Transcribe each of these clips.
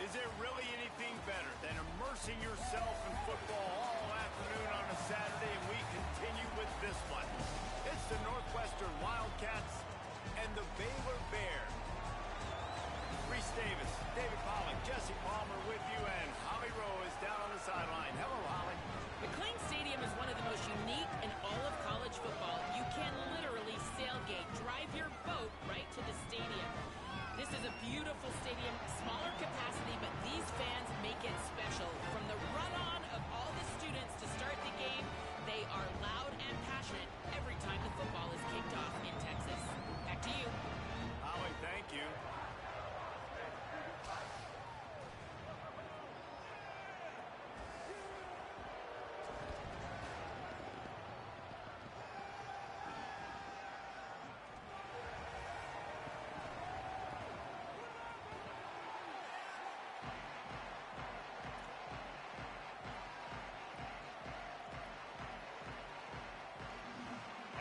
Is there really anything better than immersing yourself in football all afternoon on a Saturday, and we continue with this one. It's the Northwestern Wildcats and the Baylor Bears. Reese Davis, David Pollack, Jesse Palmer with you, and Holly Rowe is down on the sideline. Hello, Holly. McLean Stadium is one of the most unique in all of college football. You can literally sailgate, drive your boat right to the stadium. This is a beautiful stadium, smaller capacity, but these fans make it special. From the run-on of all the students to start the game, they are loud and passionate every time the football is kicked off in Texas. Back to you. Holly, thank you.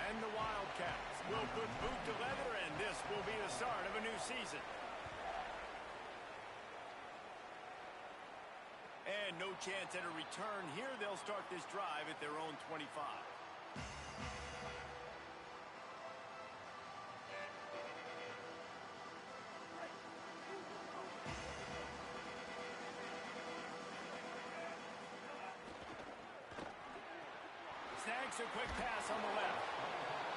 And the Wildcats will put boot to leather, and this will be the start of a new season. And no chance at a return here. They'll start this drive at their own 25. Snags a quick pass on the left.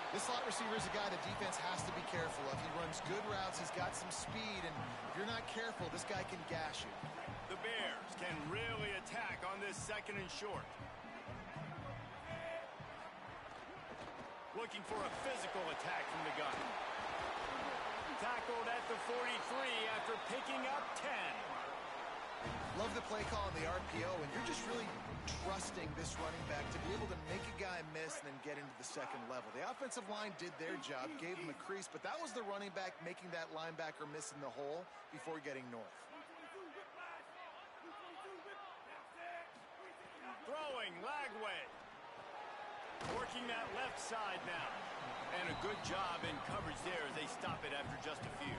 This slot receiver is a guy the defense has to be careful of. He runs good routes, he's got some speed, and if you're not careful, this guy can gash you. The Bears can really attack on this second and short. Looking for a physical attack from the gun. Tackled at the 43 after picking up 10. Love the play call on the RPO, and you're just really trusting this running back to be able to make a guy miss and then get into the second level. The offensive line did their job, gave him a crease, but that was the running back making that linebacker miss in the hole before getting north. Throwing, Lagway. Working that left side now. And a good job in coverage there as they stop it after just a few.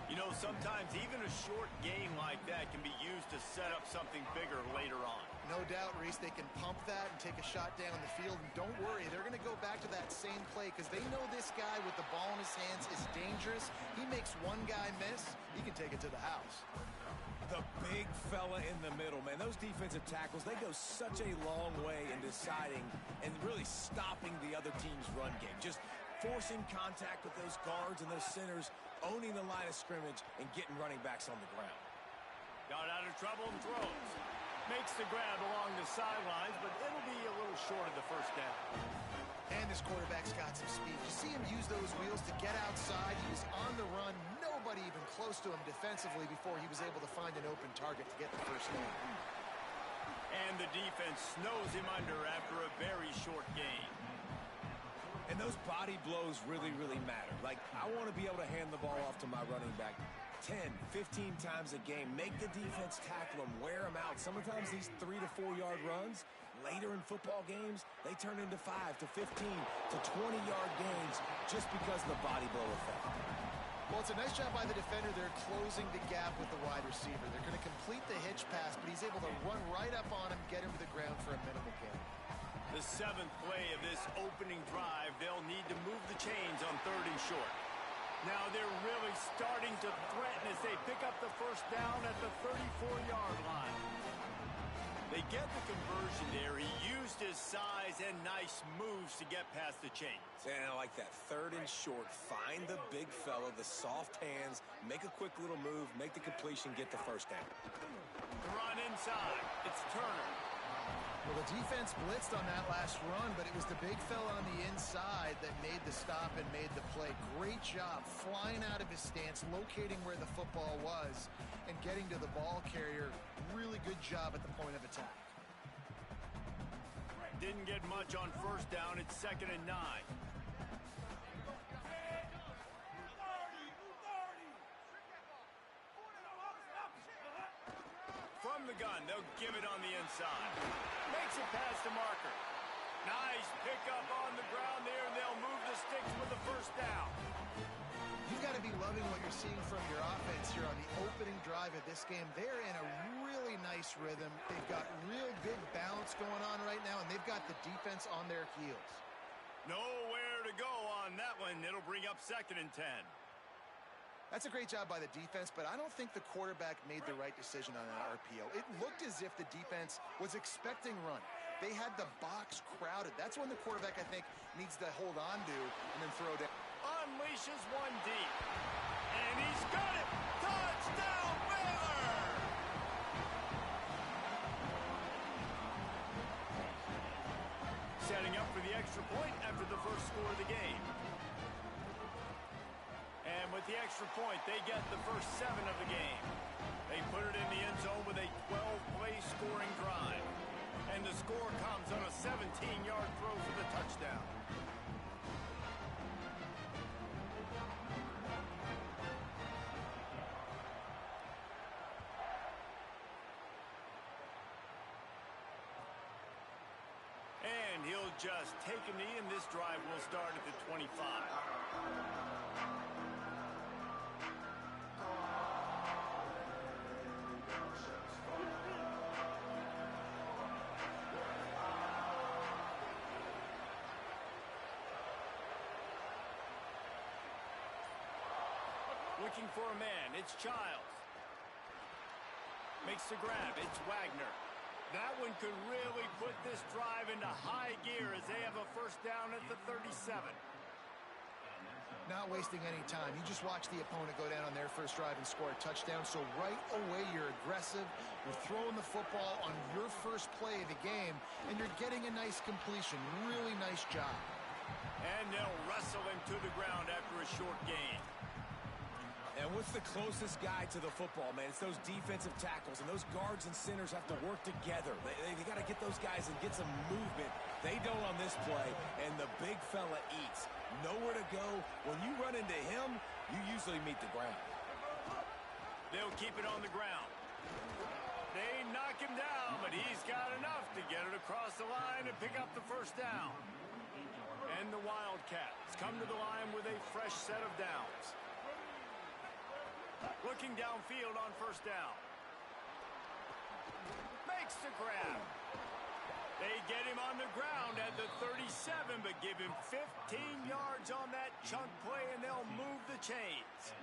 You know, sometimes even a short game like that can be used to set up something bigger later on. No doubt, Reese, they can pump that and take a shot down the field. And don't worry, they're going to go back to that same play because they know this guy with the ball in his hands is dangerous. He makes one guy miss, he can take it to the house. The big fella in the middle, man. Those defensive tackles, they go such a long way in deciding and really stopping the other team's run game. Just forcing contact with those guards and those centers, owning the line of scrimmage, and getting running backs on the ground. Got out of trouble and throws. Makes the grab along the sidelines, but it'll be a little short of the first down. And this quarterback's got some speed. You see him use those wheels to get outside. He was on the run. Nobody even close to him defensively before he was able to find an open target to get the first down. And the defense snows him under after a very short gain. And those body blows really, really matter. Like, I want to be able to hand the ball off to my running back 10, 15 times a game. Make the defense tackle him, wear him out. Sometimes these 3 to 4 yard runs, later in football games, they turn into 5 to 15 to 20 yard gains just because of the body blow effect. Well, it's a nice job by the defender. They're closing the gap with the wide receiver. They're going to complete the hitch pass, but he's able to run right up on him, get him to the ground for a minimal gain. The 7th play of this opening drive, they'll need to move the chains on 3rd and short. Now they're really starting to threaten as they pick up the first down at the 34-yard line. They get the conversion there. He used his size and nice moves to get past the chains. And I like that 3rd and short. Find the big fella, the soft hands, make a quick little move, make the completion, get the first down. Run inside. It's Turner. Well, the defense blitzed on that last run, but it was the big fella on the inside that made the stop and made the play. Great job flying out of his stance, locating where the football was, and getting to the ball carrier. Really good job at the point of attack. Didn't get much on first down. It's 2nd and 9. From the gun, they'll give it on the inside. Makes it past the marker. Nice pickup on the ground there, and they'll move the sticks with the first down. You you've got to be loving what you're seeing from your offense here on the opening drive of this game. They're in a really nice rhythm. They've got real good balance going on right now, and they've got the defense on their heels. Nowhere to go on that one. It'll bring up 2nd and 10. That's a great job by the defense, but I don't think the quarterback made the right decision on that RPO. It looked as if the defense was expecting run. They had the box crowded. That's when the quarterback, I think, needs to hold on to and then throw down. Unleashes one deep. And he's got it. Touchdown, Baylor! Setting up for the extra point after the first score of the game. And with the extra point, they get the first 7 of the game. They put it in the end zone with a 12-play scoring drive. And the score comes on a 17-yard throw for the touchdown. And he'll just take a knee, and this drive will start at the 25. Looking for a man, it's Childs. Makes the grab, it's Wagner. That one could really put this drive into high gear as they have a first down at the 37. Not wasting any time. You just watch the opponent go down on their first drive and score a touchdown. So right away, you're aggressive. You're throwing the football on your first play of the game, and you're getting a nice completion. Really nice job. And they'll wrestle him to the ground after a short gain. And what's the closest guy to the football, man? It's those defensive tackles, and those guards and centers have to work together. They got to get those guys and get some movement. They don't on this play, and the big fella eats. Nowhere to go. When you run into him, you usually meet the ground. They'll keep it on the ground. They knock him down, but he's got enough to get it across the line and pick up the first down. And the Wildcats come to the line with a fresh set of downs. Looking downfield on first down. Makes the grab. They get him on the ground at the 37, but give him 15 yards on that chunk play, and they'll move the chains.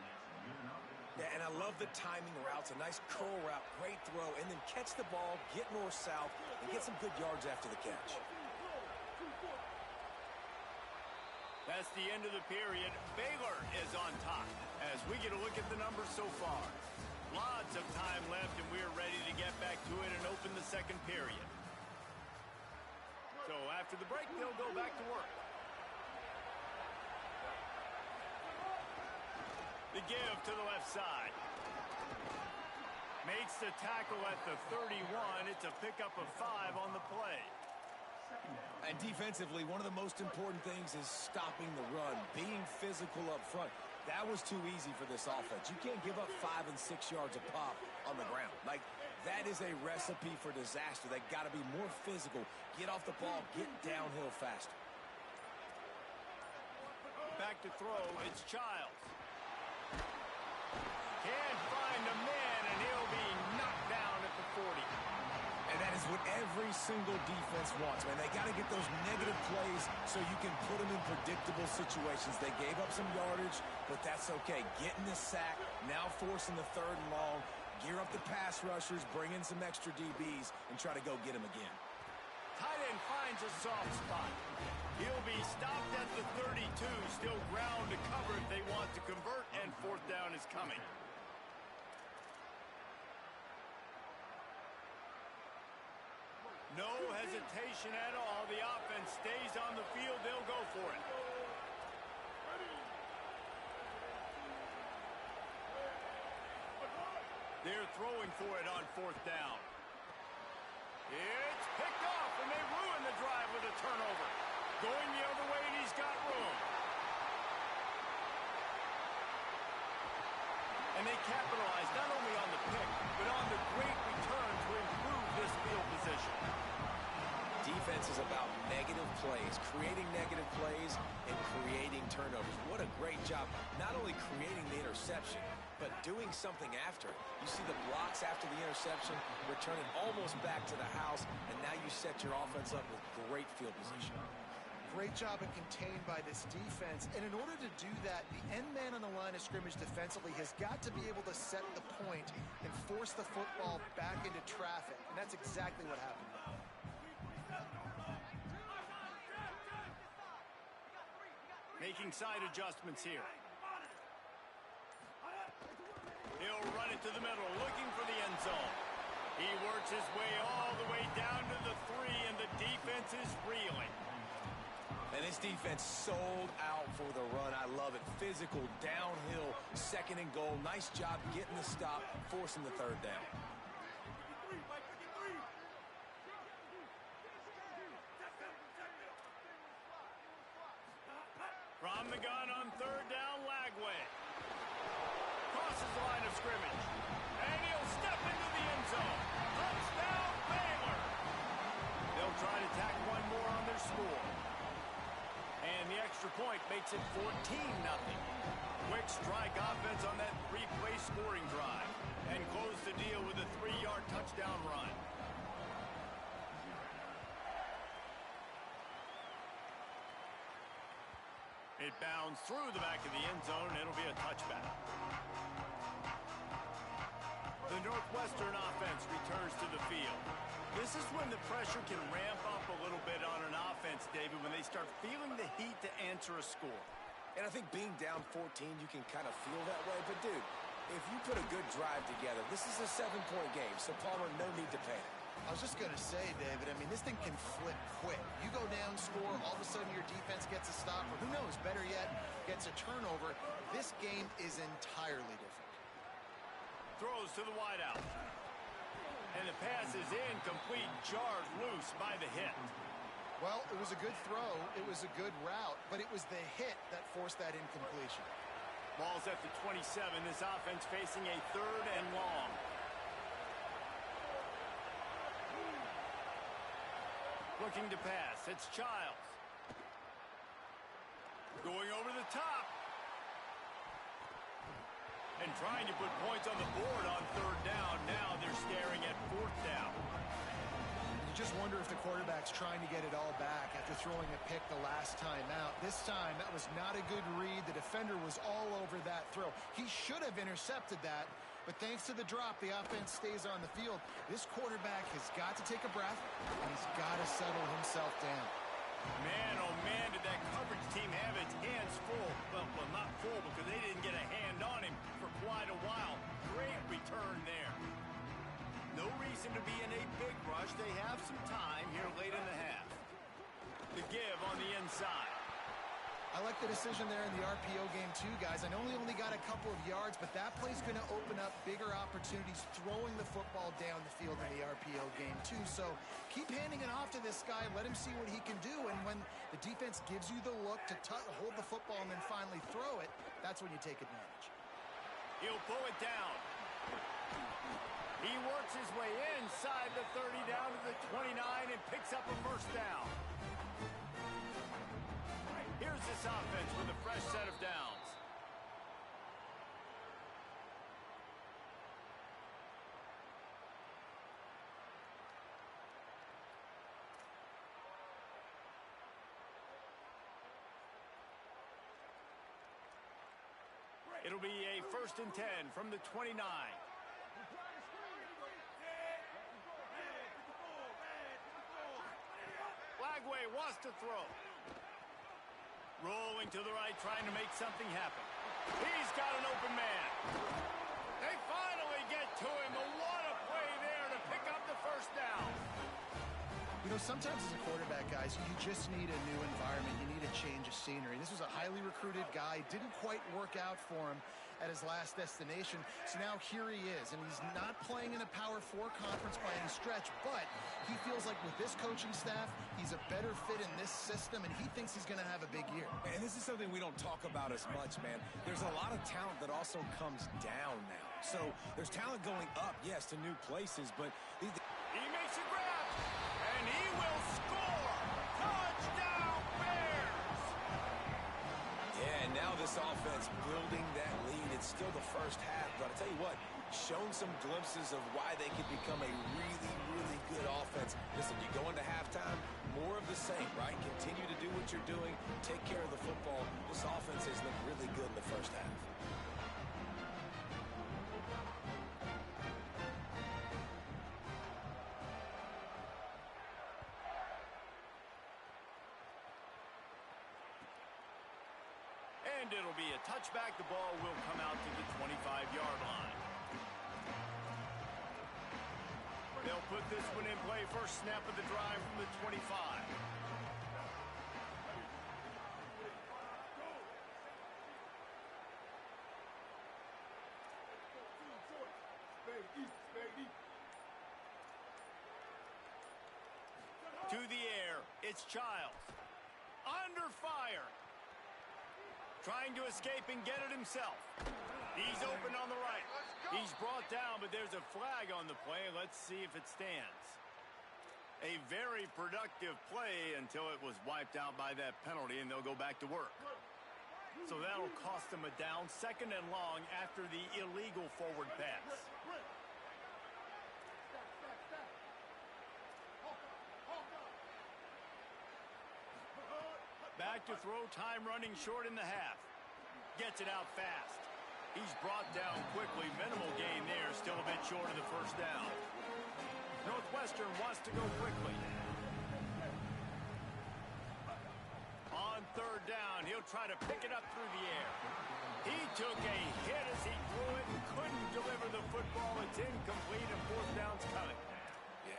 Yeah, and I love the timing routes. A nice curl route, great throw, and then catch the ball, get north-south, and get some good yards after the catch. That's the end of the period. Baylor is on top as we get a look at the numbers so far. Lots of time left, and we're ready to get back to it and open the second period. So after the break, they'll go back to work. The give to the left side. Makes the tackle at the 31. It's a pickup of 5 on the play. And defensively, one of the most important things is stopping the run, being physical up front. That was too easy for this offense. You can't give up 5 and 6 yards a pop on the ground. Like, that is a recipe for disaster. They got to be more physical, get off the ball, get downhill faster. Back to throw, it's Childs. Can't find a man, and he'll be knocked down at the 40. And that is what every single defense wants, man. They got to get those negative plays so you can put them in predictable situations. They gave up some yardage, but that's okay. Getting the sack, now forcing the 3rd and long, gear up the pass rushers, bring in some extra DBs, and try to go get them again. Tight end finds a soft spot. He'll be stopped at the 32, still ground to cover if they want to convert, and 4th down is coming. No hesitation at all. The offense stays on the field. They'll go for it. They're throwing for it on 4th down. It's picked off, and they ruin the drive with a turnover. Going the other way, and he's got room. And they capitalize not only on the pick, but on the great return to improve this field position. Defense is about negative plays, creating negative plays, and creating turnovers. What a great job, not only creating the interception, but doing something after. You see the blocks after the interception, return it almost back to the house, and now you set your offense up with great field position. Great job at contained by this defense. And in order to do that, the end man on the line of scrimmage defensively has got to be able to set the point and force the football back into traffic. And that's exactly what happened. Making side adjustments here. He'll run it to the middle, looking for the end zone. He works his way all the way down to the 3, and the defense is reeling. And this defense sold out for the run. I love it. Physical, downhill, second and goal. Nice job getting the stop, forcing the third down. From the gun on third down, Lagway. Crosses the line of scrimmage. And he'll step into the end zone. Touchdown, Baylor. They'll try to tack one more on their score. And the extra point makes it 14-0. Quick strike offense on that 3-play scoring drive. And close the deal with a 3-yard touchdown run. It bounds through the back of the end zone, and it'll be a touchback. The Northwestern offense returns to the field. This is when the pressure can ramp up a little bit on an offense, David, when they start feeling the heat to answer a score. And I think being down 14, you can kind of feel that way. But, dude, if you put a good drive together, this is a 7-point game, so Palmer, no need to panic. I was just going to say, David, I mean, this thing can flip quick. You go down, score, all of a sudden your defense gets a stop, or who knows, better yet, gets a turnover. This game is entirely different. Throws to the wideout. And the pass is incomplete, jarred loose by the hit. Well, it was a good throw, it was a good route, but it was the hit that forced that incompletion. Ball's at the 27, this offense facing a 3rd and long. Looking to pass, it's Childs. Going over the top. And trying to put points on the board on 3rd down. Now they're staring at 4th down. You just wonder if the quarterback's trying to get it all back after throwing a pick the last time out. This time, that was not a good read. The defender was all over that throw. He should have intercepted that, but thanks to the drop, the offense stays on the field. This quarterback has got to take a breath, and he's got to settle himself down. Man, oh man, did that coverage team have its hands full. Well, not full because they didn't get a hand on him for quite a while. Great return there. No reason to be in a big rush. They have some time here late in the half. The give on the inside. I like the decision there in the RPO game too, guys. I know he only got a couple of yards, but that play's going to open up bigger opportunities throwing the football down the field in the RPO game too. So keep handing it off to this guy. Let him see what he can do. And when the defense gives you the look to hold the football and then finally throw it, that's when you take advantage. He'll pull it down. He works his way inside the 30 down to the 29 and picks up a 1st down. Here's this offense with a fresh set of downs. It'll be a 1st and 10 from the 29. Lagway wants to throw. Rolling to the right, trying to make something happen. He's got an open man. They finally get to him. What a play there to pick up the 1st down. You know, sometimes as a quarterback, guys, you just need a new environment. You need a change of scenery. This was a highly recruited guy. Didn't quite work out for him at his last destination. So now here he is, and he's not playing in a Power 4 conference by any stretch, but he feels like with this coaching staff, he's a better fit in this system, and he thinks he's going to have a big year. And this is something we don't talk about as much, man. There's a lot of talent that also comes down now. So there's talent going up, yes, to new places, but... He makes a grab, and he will score! Now this offense building that lead. It's still the first half, but I tell you what, shown some glimpses of why they could become a really, really good offense. Listen, you go into halftime, more of the same, right? Continue to do what you're doing, take care of the football. This offense has looked really good in the first half. And it'll be a touchback. The ball will come out to the 25-yard line. They'll put this one in play. First snap of the drive from the 25. To the air, it's Childs. Under fire. Trying to escape and get it himself. He's open on the right. He's brought down, but there's a flag on the play. Let's see if it stands. A very productive play until it was wiped out by that penalty, and they'll go back to work. So that'll cost them a down, 2nd and long after the illegal forward pass. Back to throw, time running short in the half. Gets it out fast. He's brought down quickly. Minimal gain there, still a bit short of the first down. Northwestern wants to go quickly. On 3rd down, he'll try to pick it up through the air. He took a hit as he threw it and couldn't deliver the football. It's incomplete and 4th down's coming.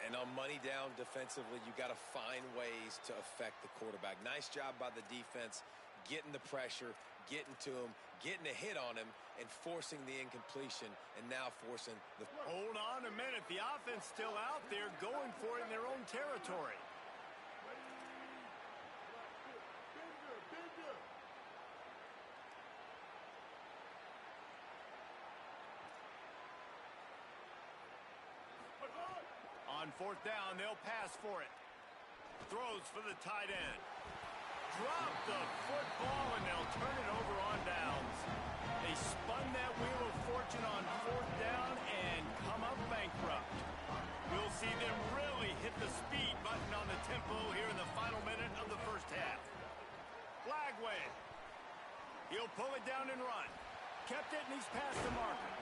And on money down defensively, you got to find ways to affect the quarterback. Nice job by the defense, getting the pressure, getting to him, getting a hit on him, and forcing the incompletion, and now forcing the... Hold on a minute. The offense still out there going for it in their own territory. On 4th down, they'll pass for it. Throws for the tight end. Drop the football, and they'll turn it over on downs. They spun that wheel of fortune on 4th down and come up bankrupt. We'll see them really hit the speed button on the tempo here in the final minute of the first half. Flag wave. He'll pull it down and run. Kept it, and he's past the marker.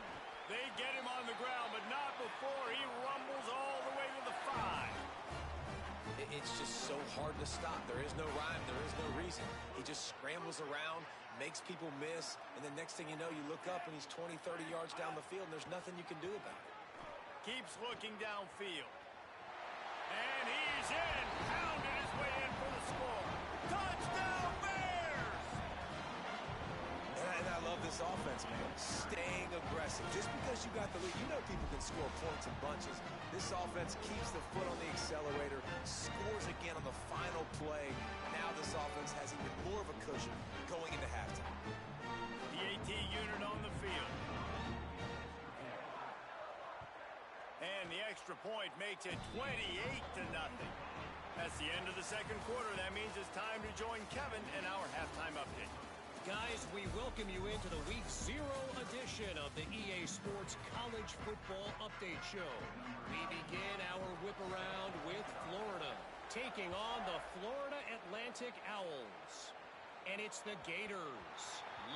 They get him on the ground, but not before he rumbles all the way to the 5. It's just so hard to stop. There is no rhyme. There is no reason. He just scrambles around, makes people miss, and the next thing you know, you look up and he's 20, 30 yards down the field, and there's nothing you can do about it. Keeps looking downfield. And he's in. Pounded his way in for the score. Touchdown, Bears! And I love this offense, man. Staying aggressive. Just because you got the lead, you know people can score points in bunches. This offense keeps the foot on the accelerator, scores again on the final play. Now this offense has even more of a cushion going into halftime. The AT unit on the field. And the extra point makes it 28-0. That's the end of the second quarter. That means it's time to join Kevin in our halftime update. Guys, we welcome you into the Week 0 edition of the EA Sports College Football Update Show. We begin our whip around with Florida, taking on the Florida Atlantic Owls. And it's the Gators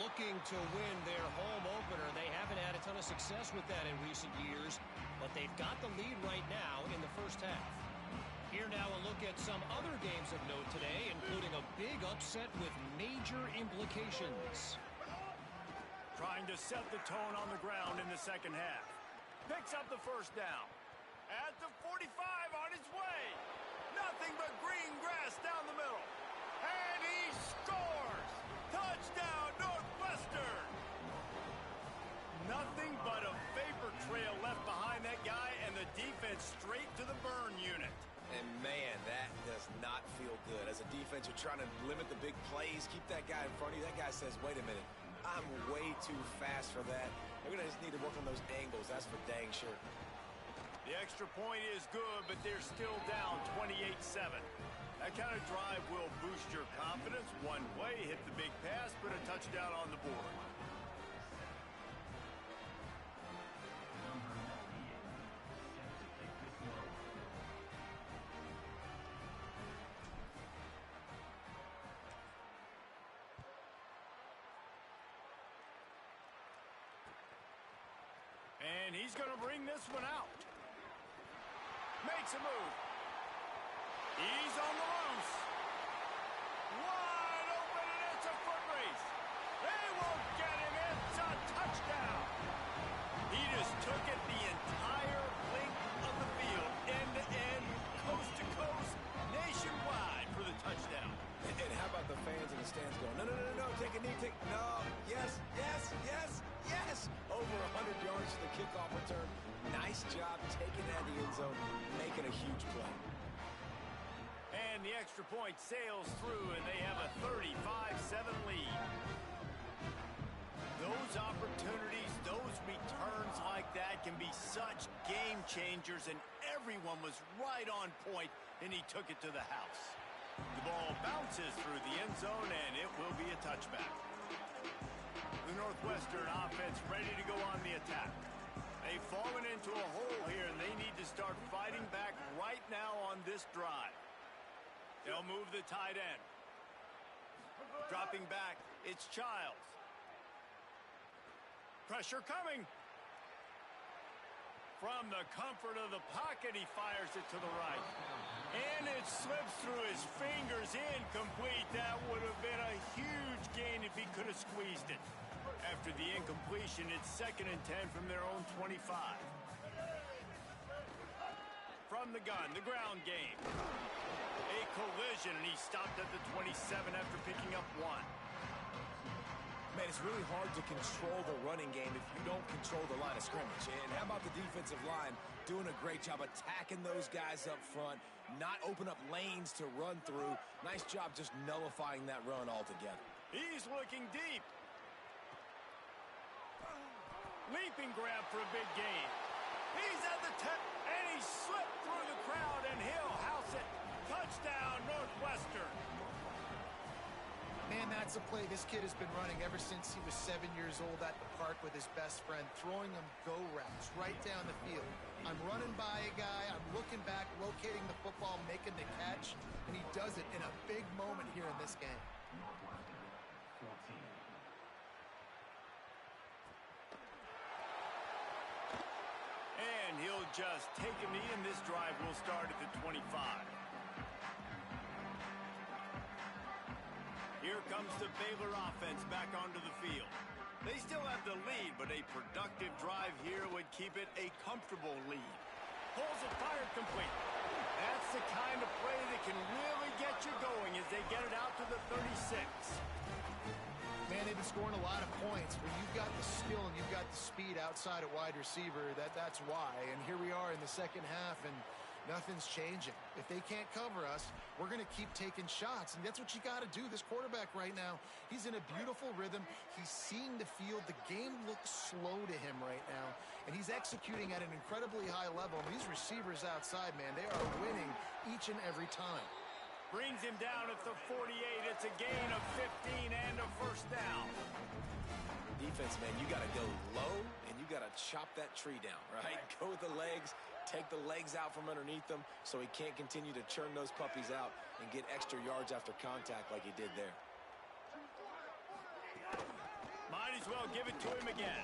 looking to win their home opener. They haven't had a ton of success with that in recent years, but they've got the lead right now in the first half. Here now a look at some other games of note today, including a big upset with major implications. Trying to set the tone on the ground in the second half. Picks up the first down. At the 45 on his way. Nothing but green grass down the middle. And he scores! Touchdown, Northwestern! Nothing but a vapor trail left behind that guy, and the defense straight to the burn unit. And man, that does not feel good. As a defense, you're trying to limit the big plays, keep that guy in front of you. That guy says, wait a minute, I'm way too fast for that. They're going to just need to work on those angles. That's for dang sure. The extra point is good, but they're still down 28-7. That kind of drive will boost your confidence. One way, hit the big pass, put a touchdown on the board. And he's going to bring this one out. Makes a move. He's on the loose. Wide open, and it's a foot race. They won't get him. It's a touchdown. He just took it the entire length of the field, end to end, coast to coast, nationwide for the touchdown. And how about the fans in the stands going, no, no, no, no, take a knee, no, yes, yes, yes, yes. Over 100 yards to the kickoff return. Nice job taking that in the end zone, making a huge play. And the extra point sails through, and they have a 35-7 lead. Those opportunities, those returns like that can be such game changers, and everyone was right on point, and he took it to the house. The ball bounces through the end zone, and it will be a touchback. The Northwestern offense ready to go on the attack. They've fallen into a hole here, and they need to start fighting back right now on this drive. They'll move the tight end. Dropping back, it's Childs. Pressure coming. From the comfort of the pocket, he fires it to the right. And it slips through his fingers, incomplete. That would have been a huge gain if he could have squeezed it. After the incompletion, it's 2nd and 10 from their own 25. From the gun, the ground game. A collision, and he stopped at the 27 after picking up 1. Man, it's really hard to control the running game if you don't control the line of scrimmage. And how about the defensive line doing a great job attacking those guys up front, not open up lanes to run through. Nice job just nullifying that run altogether. He's looking deep. Leaping grab for a big gain. He's at the 10, and he slipped through the crowd, and he'll house it. Touchdown, Northwestern. Man, that's a play this kid has been running ever since he was 7 years old at the park with his best friend, throwing him go routes right down the field. I'm running by a guy, I'm looking back, locating the football, making the catch, and he does it in a big moment here in this game. And he'll just take a knee, and this drive will start at the 25. Here comes the Baylor offense back onto the field. They still have the lead, but a productive drive here would keep it a comfortable lead. Pulls it, fired complete. That's the kind of play that can really get you going as they get it out to the 36. Man, they've been scoring a lot of points. When you've got the skill and you've got the speed outside at wide receiver, that's why. And here we are in the second half, and nothing's changing. If they can't cover us, we're going to keep taking shots, and that's what you got to do. This quarterback right now, he's in a beautiful rhythm. He's seeing the field. The game looks slow to him right now, and he's executing at an incredibly high level. And these receivers outside, man, they are winning each and every time. Brings him down at the 48. It's a gain of 15 and a first down. Defense, man, you got to go low, and you got to chop that tree down, right? Go with the legs. Take the legs out from underneath them so he can't continue to churn those puppies out and get extra yards after contact like he did there. Might as well give it to him again.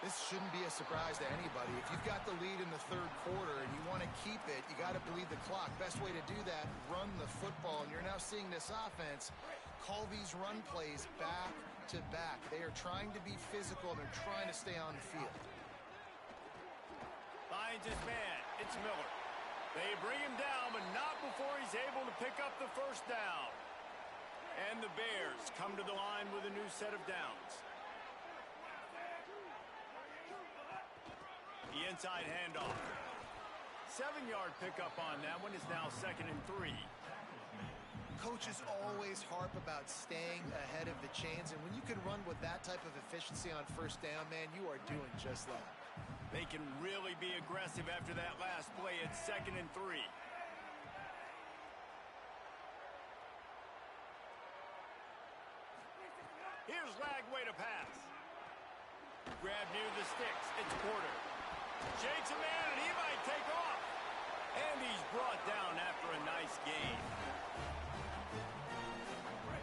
This shouldn't be a surprise to anybody. If you've got the lead in the third quarter and you want to keep it, you got to bleed the clock. Best way to do that, run the football. And you're now seeing this offense call these run plays back to back. They are trying to be physical, and they're trying to stay on the field. Finds his man. It's Miller. They bring him down, but not before he's able to pick up the first down. And the Bears come to the line with a new set of downs. The inside handoff. 7-yard pickup on that one is now 2nd and 3. Coaches always harp about staying ahead of the chains, and when you can run with that type of efficiency on first down, man, you are doing just that. They can really be aggressive after that last play. It's 2nd and 3. way to pass. Grab near the sticks. It's Porter. Shakes a man, and he might take off. And he's brought down after a nice gain.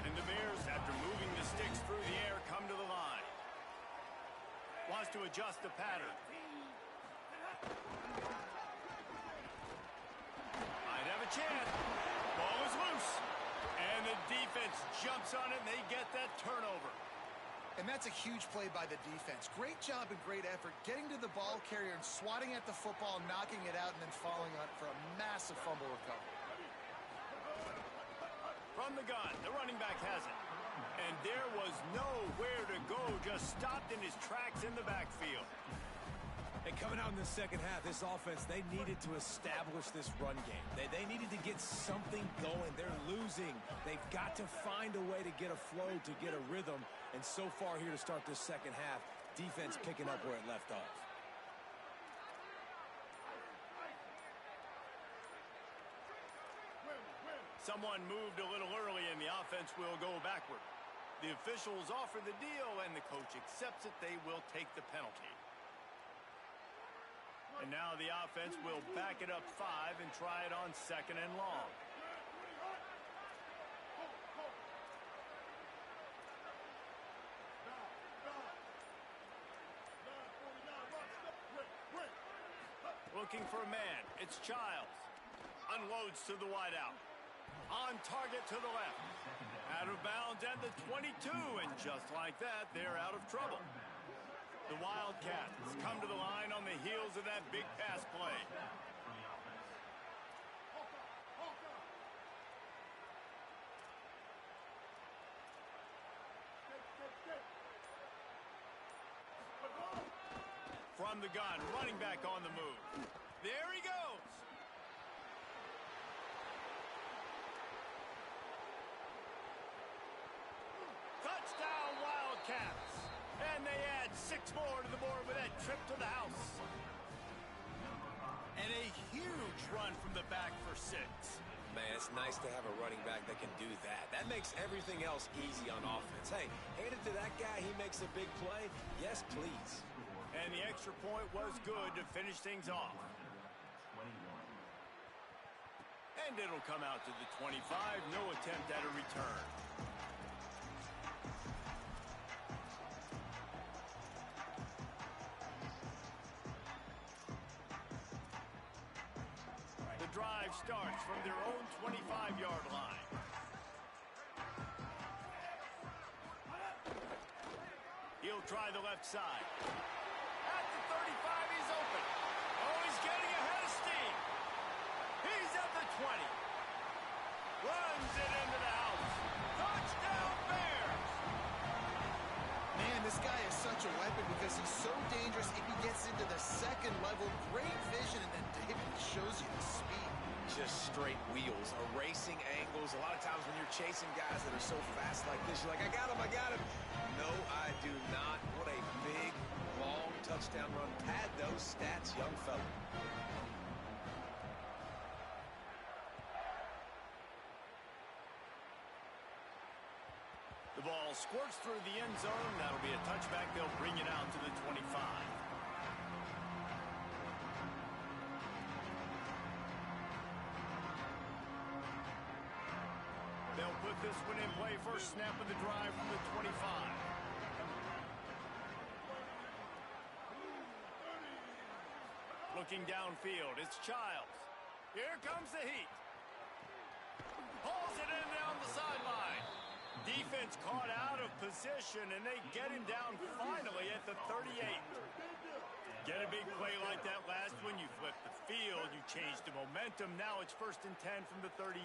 And the Bears, after moving the sticks through the air, come to the line. Wants to adjust the pattern. Might have a chance. Ball is loose. And the defense jumps on it, and they get that turnover. And that's a huge play by the defense. Great job and great effort getting to the ball carrier and swatting at the football, knocking it out, and then falling on it for a massive fumble recovery. From the gun, the running back has it. And there was nowhere to go, just stopped in his tracks in the backfield. And coming out in the second half, this offense, they needed to establish this run game. They needed to get something going. They're losing. They've got to find a way to get a flow, to get a rhythm. And so far here to start this second half, defense picking up where it left off. Someone moved a little early, and the offense will go backward. The officials offer the deal, and the coach accepts it. They will take the penalty. And now the offense will back it up 5 and try it on 2nd and long. Looking for a man. It's Childs. Unloads to the wideout. On target to the left. Out of bounds at the 22, and just like that, they're out of trouble. The Wildcats come to the line on the heels of that big pass play. From the gun, running back on the move. There he goes. Touchdown, Wildcats. And they add 6 more to the board with that trip to the house. And a huge run from the back for 6. Man, it's nice to have a running back that can do that. That makes everything else easy on offense. Hey, hand it to that guy. He makes a big play. Yes, please. And the extra point was good to finish things off. And it'll come out to the 25. No attempt at a return. The drive starts from their own 25-yard line. He'll try the left side. At the 35, he's open. Oh, he's getting ahead of steam. He's at the 20. Runs it into the house. Touchdown, Bears! Man, this guy is such a weapon because he's so dangerous if he gets into the second level. Great vision, and then David shows you the speed. Just straight wheels, erasing angles. A lot of times when you're chasing guys that are so fast like this, you're like, I got him, I got him. No, I do not. What a big, long touchdown run. Pad those stats, young fella. The ball squirts through the end zone. That'll be a touchback. They'll bring it out to the 25. They'll put this one in play. First snap of the drive from the 25. Looking downfield, it's Childs. Here comes the heat. Pulls it in down the sideline. Defense caught out of position, and they get him down finally at the 38. Get a big play like that last one, you flip the field, you change the momentum. Now it's 1st and 10 from the 38.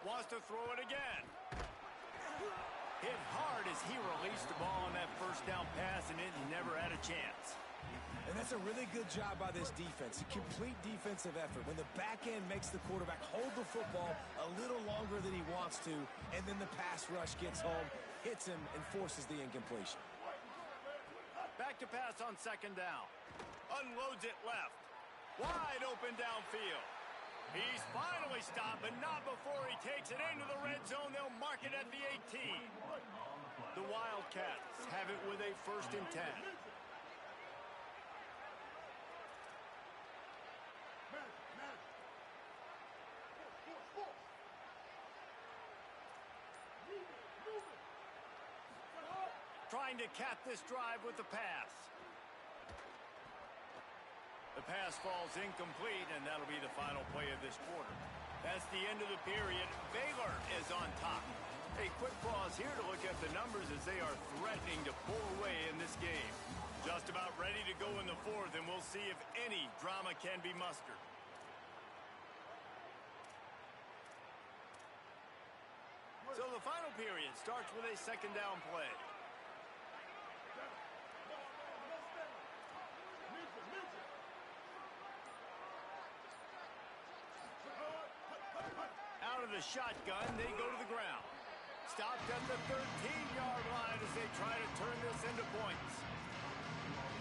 Wants to throw it again. Hit hard as he released the ball on that first down pass, and it never had a chance. And that's a really good job by this defense. A complete defensive effort. When the back end makes the quarterback hold the football a little longer than he wants to, and then the pass rush gets home, hits him, and forces the incompletion. Back to pass on 2nd down. Unloads it left. Wide open downfield. He's finally stopped, but not before he takes it into the red zone. They'll mark it at the 18. The Wildcats have it with a 1st and 10. Trying to cap this drive with the pass. The pass falls incomplete, and that'll be the final play of this quarter. That's the end of the period. Baylor is on top. A quick pause here to look at the numbers as they are threatening to pull away in this game. Just about ready to go in the 4th, and we'll see if any drama can be mustered. So the final period starts with a 2nd down play. Out of the shotgun, they go to the ground. Stopped at the 13-yard line as they try to turn this into points.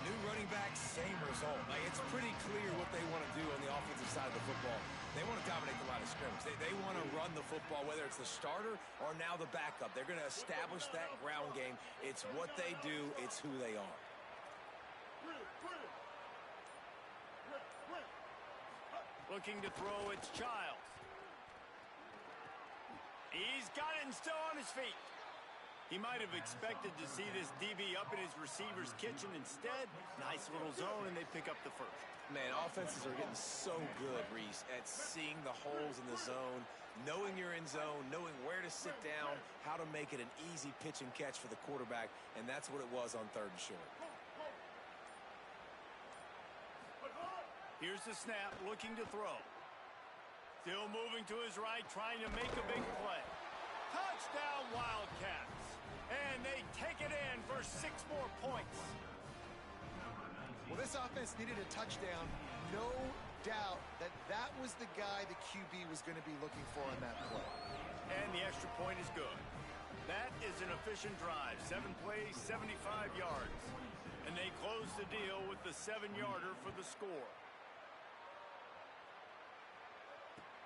New running back, same result. Like, it's pretty clear what they want to do on the offensive side of the football. They want to dominate the line of scrimmage. They want to run the football, whether it's the starter or now the backup. They're going to establish that ground game. It's what they do. It's who they are. Looking to throw, it's Childs. He's got it and still on his feet. He might have expected to see this DB up in his receiver's kitchen. Instead, nice little zone, and they pick up the 1st. Man, offenses are getting so good, Reese, at seeing the holes in the zone, knowing you're in zone, knowing where to sit down, how to make it an easy pitch and catch for the quarterback, and that's what it was on 3rd and short. Here's the snap, looking to throw. Still moving to his right, trying to make a big play. Touchdown, Wildcats. And they take it in for 6 more points. Well, this offense needed a touchdown. No doubt that that was the guy the QB was going to be looking for on that play. And the extra point is good. That is an efficient drive. 7 plays, 75 yards. And they close the deal with the 7-yarder for the score.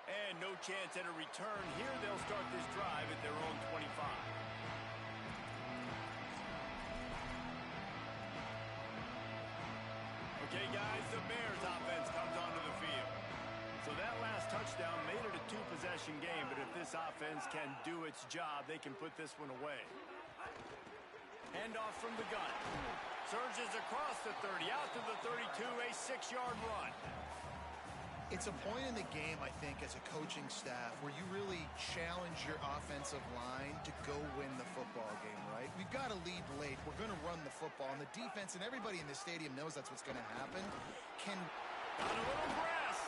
And no chance at a return here. They'll start this drive at their own 25. Okay, guys, the Bears offense comes onto the field. So that last touchdown made it a 2-possession game, but if this offense can do its job, they can put this one away. Handoff from the gun. Surges across the 30, out to the 32, a 6-yard run. It's a point in the game, I think, as a coaching staff where you really challenge your offensive line to go win the football game, right? We've got to lead late. We're going to run the football. And the defense, and everybody in the stadium knows that's what's going to happen, can... Got a little grass.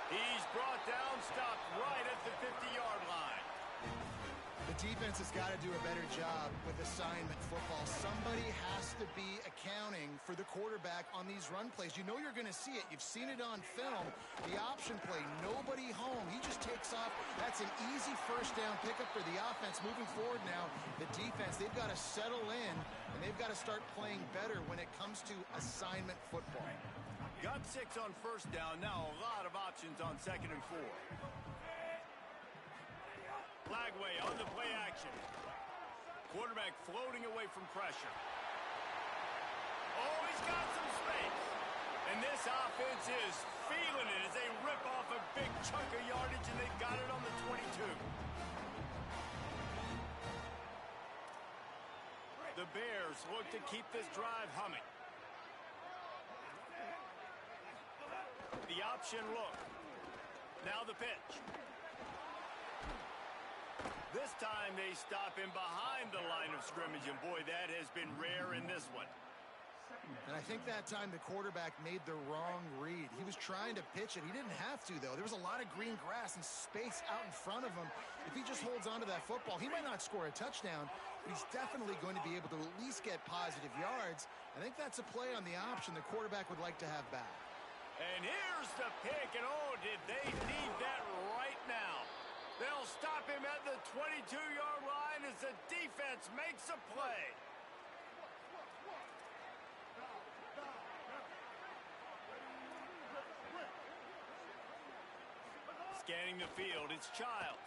He's brought down, stopped right at the 50-yard line. The defense has got to do a better job with assignment football. Somebody has to be accounting for the quarterback on these run plays. You know you're going to see it. You've seen it on film. The option play, nobody home. He just takes off. That's an easy 1st down pickup for the offense. Moving forward now, the defense, they've got to settle in, and they've got to start playing better when it comes to assignment football. Got 6 on 1st down. Now a lot of options on 2nd and 4. Flagway on the play action. Quarterback floating away from pressure. Oh, he's got some space. And this offense is feeling it as they rip off a big chunk of yardage, and they've got it on the 22. The Bears look to keep this drive humming. The option look. Now the pitch. This time they stop him behind the line of scrimmage, and boy, that has been rare in this one. And I think that time the quarterback made the wrong read. He was trying to pitch it. He didn't have to, though. There was a lot of green grass and space out in front of him. If he just holds on to that football, he might not score a touchdown, but he's definitely going to be able to at least get positive yards. I think that's a play on the option the quarterback would like to have back. And here's the pick, and oh, did they need that right now. They'll stop him at the 22-yard line as the defense makes a play. Scanning the field, it's Childs.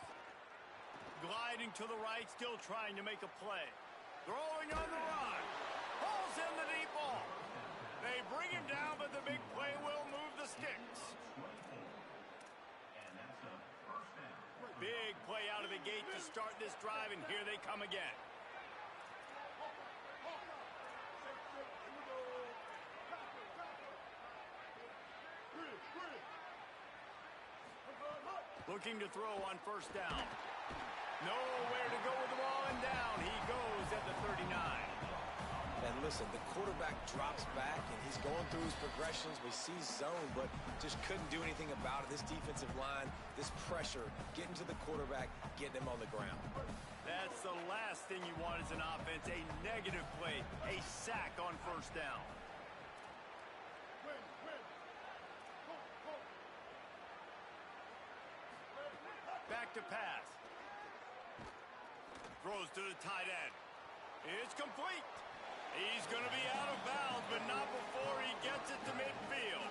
Gliding to the right, still trying to make a play. Throwing on the run. Pulls in the deep ball. They bring him down, but the big play will move the sticks. Big play out of the gate to start this drive, and here they come again. Looking to throw on first down. Nowhere to go with the ball, and down he goes at the 39. And listen, the quarterback drops back, and he's going through his progressions. We see zone, but just couldn't do anything about it. This defensive line, this pressure, getting to the quarterback, getting him on the ground. That's the last thing you want as an offense, a negative play, a sack on first down. Back to pass. Throws to the tight end. It's complete. He's going to be out of bounds, but not before he gets it to midfield.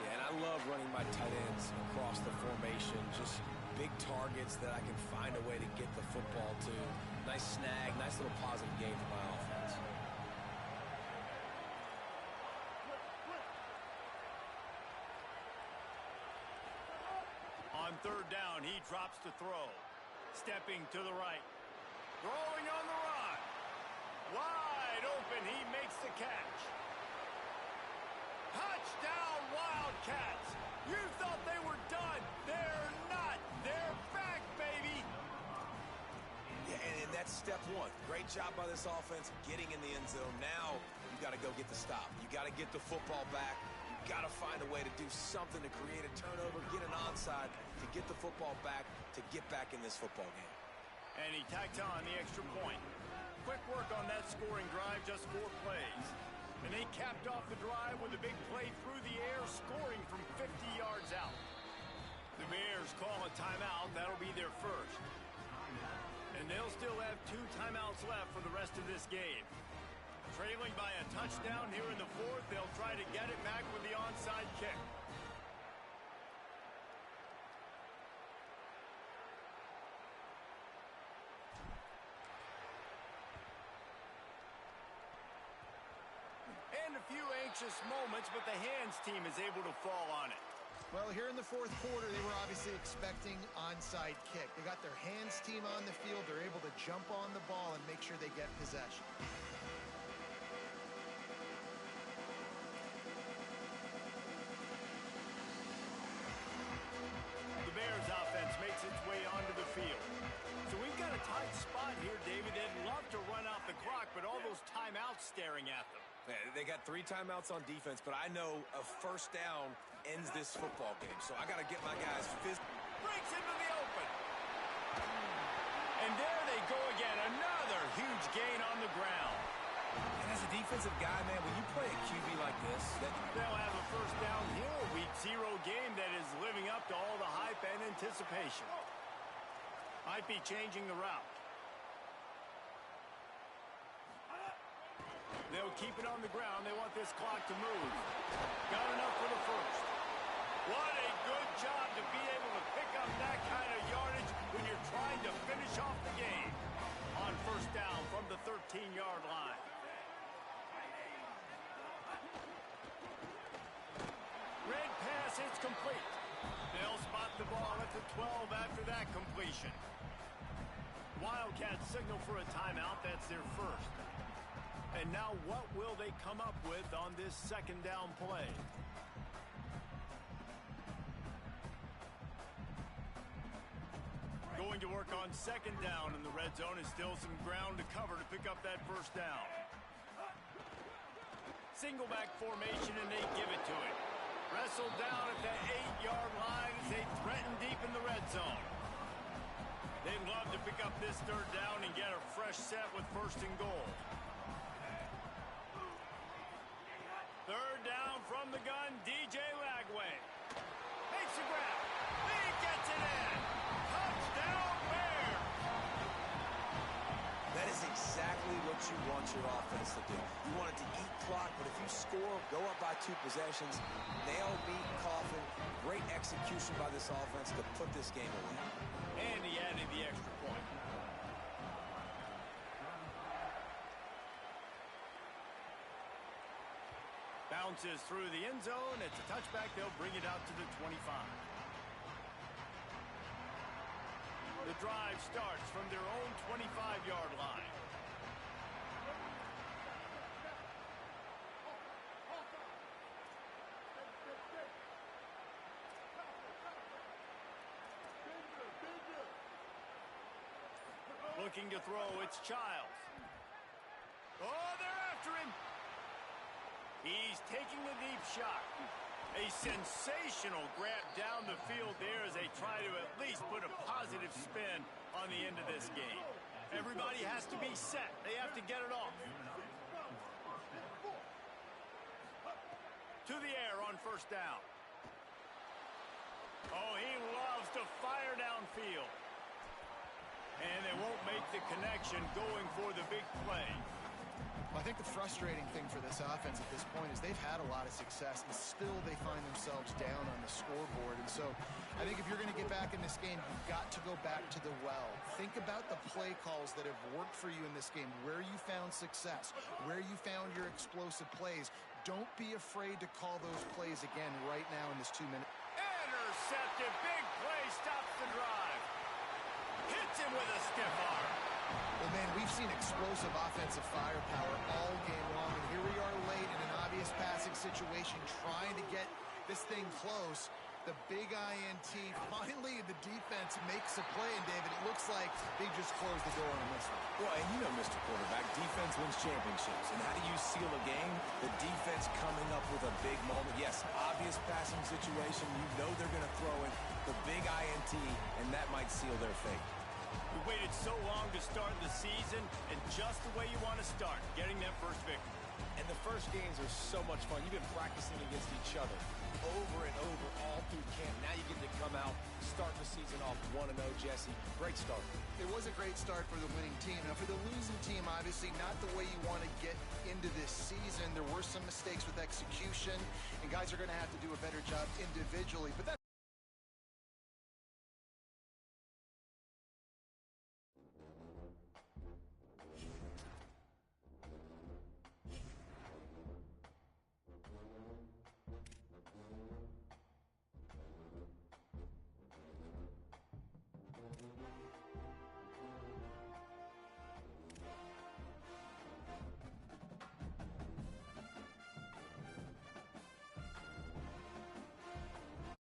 Yeah, and I love running my tight ends across the formation. Just big targets that I can find a way to get the football to. Nice snag, nice little positive game for my offense. On third down, he drops to throw. Stepping to the right. Throwing on the run. Wide open, he makes the catch. Touchdown, Wildcats. You thought they were done. They're not. They're back, baby. Yeah, and that's step one. Great job by this offense getting in the end zone. Now you got to go get the stop. You got to get the football back. You got to find a way to do something to create a turnover, get an onside, to get the football back, to get back in this football game. And he tacks on the extra point. Quick work on that scoring drive, just 4 plays. And they capped off the drive with a big play through the air, scoring from 50 yards out. The Bears call a timeout. That'll be their first. And they'll still have 2 timeouts left for the rest of this game. Trailing by a touchdown here in the 4th, they'll try to get it back with the onside kick. And a few anxious moments, but the hands team is able to fall on it. Well, here in the 4th quarter, they were obviously expecting onside kick. They got their hands team on the field. They're able to jump on the ball and make sure they get possession. The Bears offense makes its way onto the field. So we've got a tight spot here, David. They'd love to run out the clock, but all those timeouts staring at them. Yeah, they got 3 timeouts on defense, but I know a first down ends this football game. So I got to get my guys breaks into the open. And there they go again. Another huge gain on the ground. And as a defensive guy, man, when you play a QB like this, They'll have a first down here. A week 0 game that is living up to all the hype and anticipation. Might be changing the route. They'll keep it on the ground. They want this clock to move. Got enough for the first. What a good job to be able to pick up that kind of yardage when you're trying to finish off the game. On first down from the 13-yard line. Red pass, it's complete. They'll spot the ball at the 12 after that completion. Wildcats signal for a timeout. That's their first. And now what will they come up with on this second down play? Going to work on second down in the red zone, and still some ground to cover to pick up that first down. Single back formation, and they give it to him. Wrestled down at the 8-yard line as they threaten deep in the red zone. They'd love to pick up this third down and get a fresh set with first and goal. Third down from the gun, DJ Lagway. Makes the grab. He gets it in. Touchdown, Bears. that is exactly what you want your offense to do. You want it to eat clock, but if you score, go up by 2 possessions, nail, meet, coffin. Great execution by this offense to put this game away. And he added the extra point. Bounces through the end zone. It's a touchback. They'll bring it out to the 25. The drive starts from their own 25-yard line. Looking to throw, it's Childs. Oh, they're after him. He's taking a deep shot. A sensational grab down the field there as they try to at least put a positive spin on the end of this game. Everybody has to be set. They have to get it off. To the air on first down. Oh, he loves to fire downfield. And they won't make the connection going for the big play. Well, I think the frustrating thing for this offense at this point is they've had a lot of success, and still they find themselves down on the scoreboard. And so I think if you're going to get back in this game, you've got to go back to the well. Think about the play calls that have worked for you in this game, where you found success, where you found your explosive plays. Don't be afraid to call those plays again right now in this 2 minutes. Intercepted. Big play. Stops the drive. Hits him with a stiff arm. Well, man, we've seen explosive offensive firepower all game long, and here we are late in an obvious passing situation trying to get this thing close. The big INT, finally the defense makes a play, and David, it looks like they just closed the door on this one. Well, and you know, Mr. Quarterback, defense wins championships. And how do you seal a game? The defense coming up with a big moment. Yes, obvious passing situation. You know they're going to throw it. The big INT, and that might seal their fate. We waited so long to start the season, and just the way you want to start, getting that first victory. And the first games are so much fun. You've been practicing against each other over and over all through camp. Now you get to come out, start the season off 1-0, Jesse. Great start. It was a great start for the winning team. Now, for the losing team, obviously not the way you want to get into this season. There were some mistakes with execution, and guys are going to have to do a better job individually. But that's